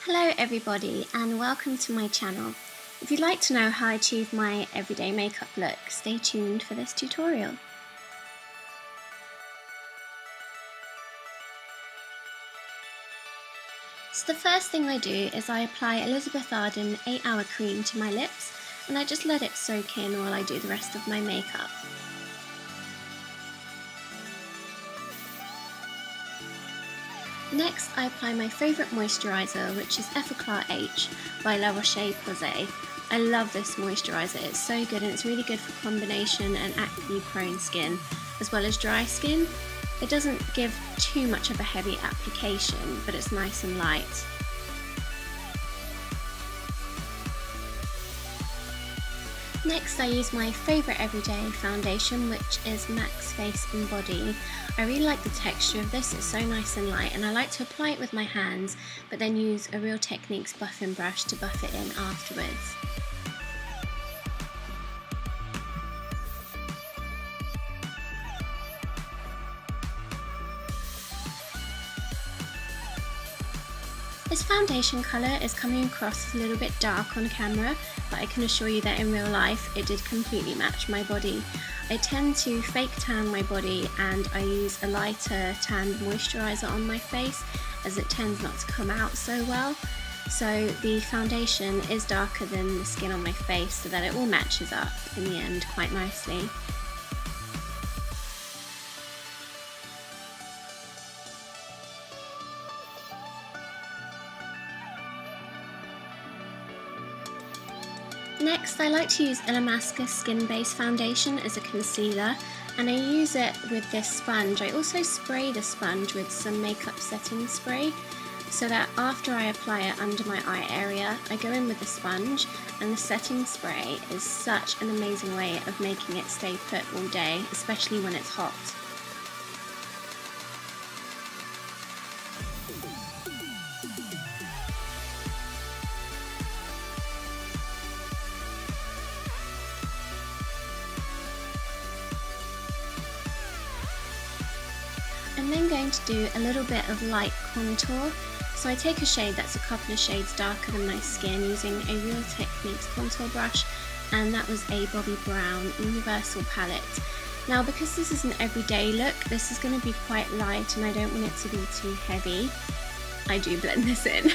Hello everybody and welcome to my channel. If you'd like to know how I achieve my everyday makeup look, stay tuned for this tutorial. So the first thing I do is I apply Elizabeth Arden 8-Hour Cream to my lips and I just let it soak in while I do the rest of my makeup. Next, I apply my favourite moisturiser, which is Effaclar H by La Roche-Posay. I love this moisturiser, it's so good and it's really good for combination and acne prone skin, as well as dry skin. It doesn't give too much of a heavy application, but it's nice and light. Next I use my favourite everyday foundation, which is MAC's Face and Body. I really like the texture of this, it's so nice and light, and I like to apply it with my hands but then use a Real Techniques buffing brush to buff it in afterwards. This foundation colour is coming across a little bit dark on camera, but I can assure you that in real life it did completely match my body. I tend to fake tan my body and I use a lighter tanned moisturiser on my face as it tends not to come out so well. So the foundation is darker than the skin on my face so that it all matches up in the end quite nicely. Next, I like to use Illamasqua Skin Base Foundation as a concealer, and I use it with this sponge. I also spray the sponge with some makeup setting spray, so that after I apply it under my eye area, I go in with the sponge, and the setting spray is such an amazing way of making it stay put all day, especially when it's hot. I'm then going to do a little bit of light contour. So I take a shade that's a couple of shades darker than my skin using a Real Techniques contour brush, and that was a Bobbi Brown Universal palette. Now because this is an everyday look, this is going to be quite light and I don't want it to be too heavy. I do blend this in.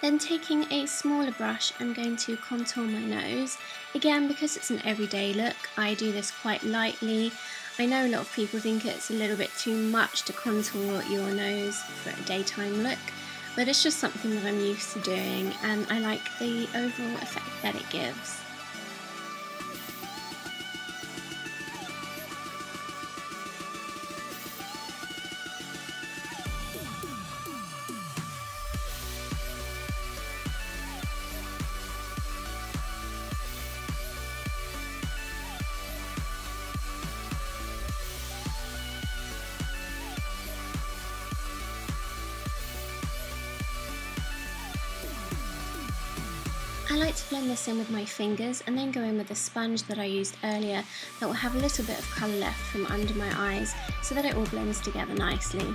Then taking a smaller brush, I'm going to contour my nose. Again, because it's an everyday look, I do this quite lightly. I know a lot of people think it's a little bit too much to contour your nose for a daytime look, but it's just something that I'm used to doing and I like the overall effect that it gives. I like to blend this in with my fingers and then go in with a sponge that I used earlier that will have a little bit of colour left from under my eyes so that it all blends together nicely.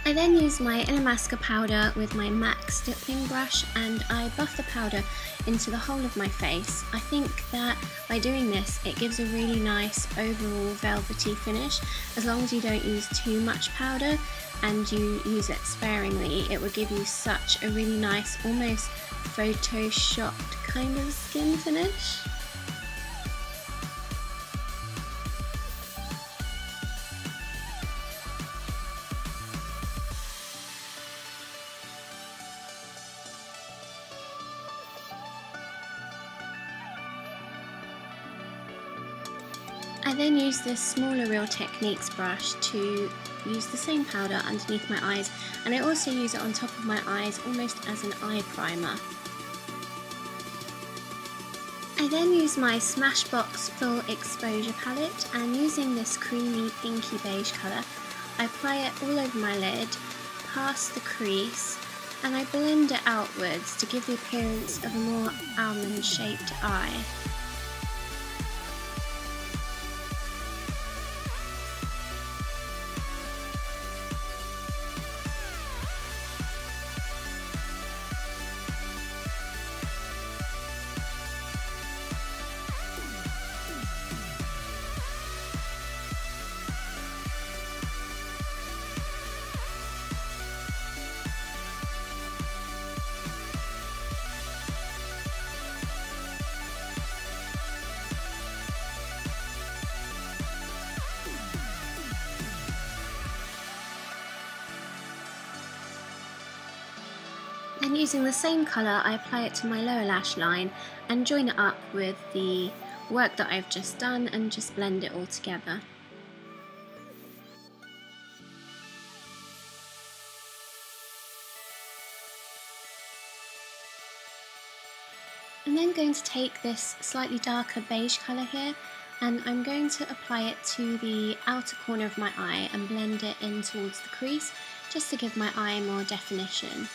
I then use my Illamasqua powder with my MAC stippling brush and I buff the powder into the whole of my face. I think that by doing this it gives a really nice overall velvety finish. As long as you don't use too much powder and you use it sparingly, it will give you such a really nice, almost photoshopped kind of skin finish. I I then use this smaller Real Techniques brush to use the same powder underneath my eyes, and I also use it on top of my eyes almost as an eye primer. I then use my Smashbox Full Exposure palette, and using this creamy pinky beige colour, I apply it all over my lid, past the crease, and I blend it outwards to give the appearance of a more almond shaped eye. Then using the same colour, I apply it to my lower lash line and join it up with the work that I've just done and just blend it all together. I'm then going to take this slightly darker beige colour here, and I'm going to apply it to the outer corner of my eye and blend it in towards the crease, just to give my eye more definition.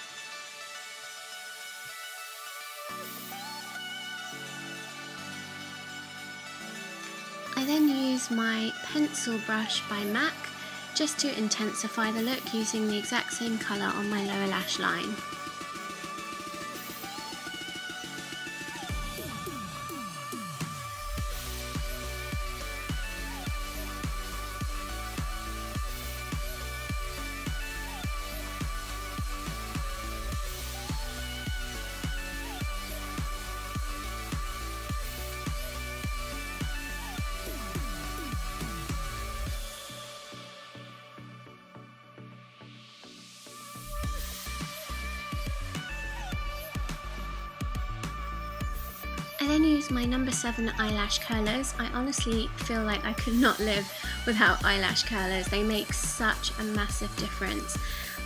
I then use my pencil brush by MAC just to intensify the look, using the exact same colour on my lower lash line. I then use my number 7 eyelash curlers. I honestly feel like I could not live without eyelash curlers. They make such a massive difference,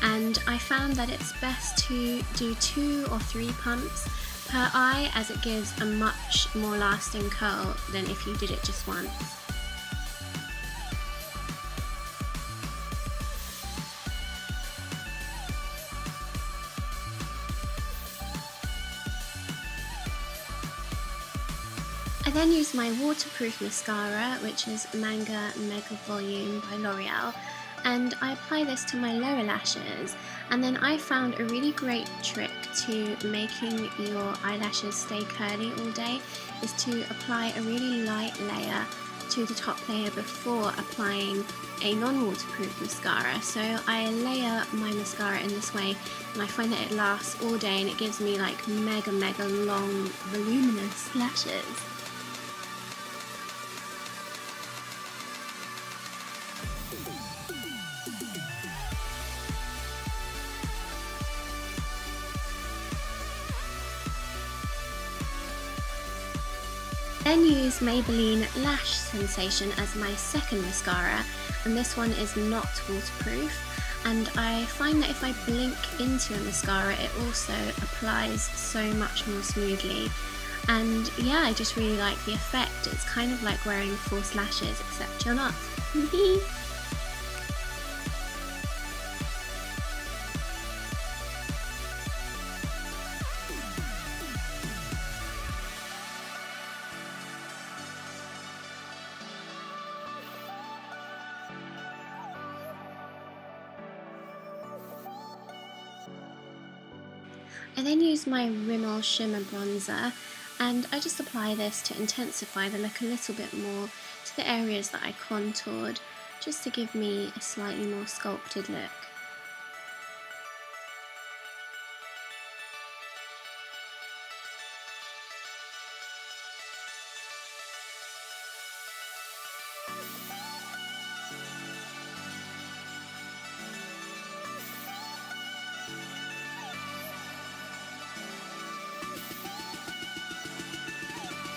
and I found that it's best to do 2 or 3 pumps per eye, as it gives a much more lasting curl than if you did it just once. I then use my waterproof mascara, which is Manga Mega Volume by L'Oreal, and I apply this to my lower lashes. And then I found a really great trick to making your eyelashes stay curly all day is to apply a really light layer to the top layer before applying a non-waterproof mascara. So I layer my mascara in this way, and I find that it lasts all day and it gives me like mega long voluminous lashes. Then use Maybelline Lash Sensation as my second mascara, and this one is not waterproof, and I find that if I blink into a mascara it also applies so much more smoothly, and yeah, I just really like the effect. It's kind of like wearing false lashes, except you're not. I then use my Rimmel Shimmer Bronzer, and I just apply this to intensify the look a little bit more to the areas that I contoured, just to give me a slightly more sculpted look.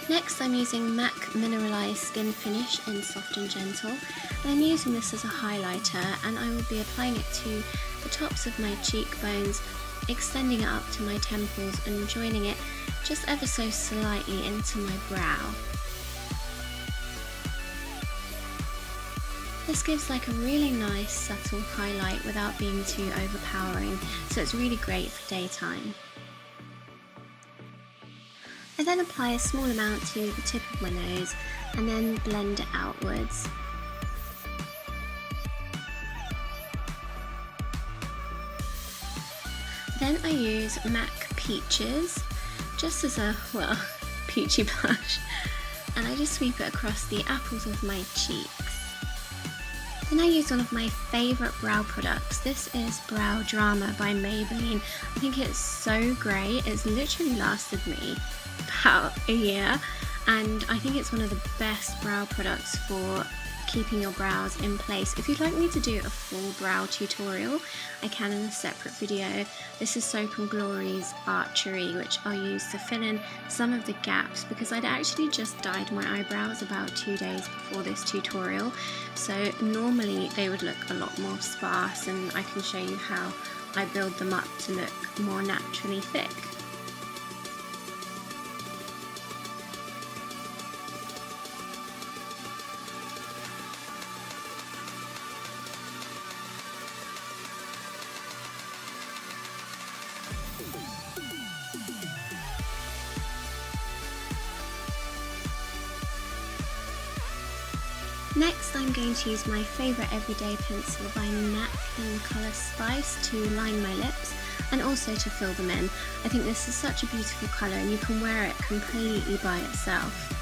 Next I'm using MAC Mineralized Skin Finish in Soft and Gentle, and I'm using this as a highlighter, and I will be applying it to the tops of my cheekbones, extending it up to my temples and joining it just ever so slightly into my brow. This gives like a really nice subtle highlight without being too overpowering, so it's really great for daytime. I then apply a small amount to the tip of my nose and then blend it outwards. Then I use MAC Peaches, just as a, well, peachy blush, and I just sweep it across the apples of my cheeks. Then I use one of my favourite brow products. This is Brow Drama by Maybelline. I think it's so great. It's literally lasted me about a year, and I think it's one of the best brow products for keeping your brows in place. If you'd like me to do a full brow tutorial, I can in a separate video. This is Soap and Glory's Archery, which I'll use to fill in some of the gaps, because I'd actually just dyed my eyebrows about 2 days before this tutorial, so normally they would look a lot more sparse, and I can show you how I build them up to look more naturally thick. Next I'm going to use my favourite everyday pencil by MAC in colour Spice to line my lips and also to fill them in. I think this is such a beautiful colour and you can wear it completely by itself.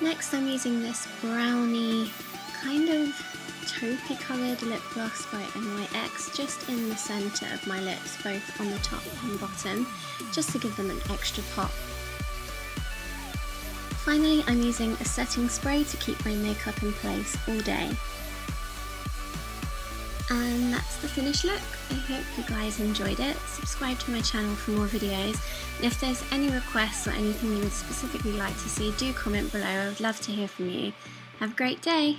Next I'm using this brownie, kind of taupey coloured lip gloss by NYX just in the centre of my lips, both on the top and bottom, just to give them an extra pop. Finally I'm using a setting spray to keep my makeup in place all day. And that's the finished look. I hope you guys enjoyed it. Subscribe to my channel for more videos, and if there's any requests or anything you would specifically like to see, do comment below. I would love to hear from you. Have a great day!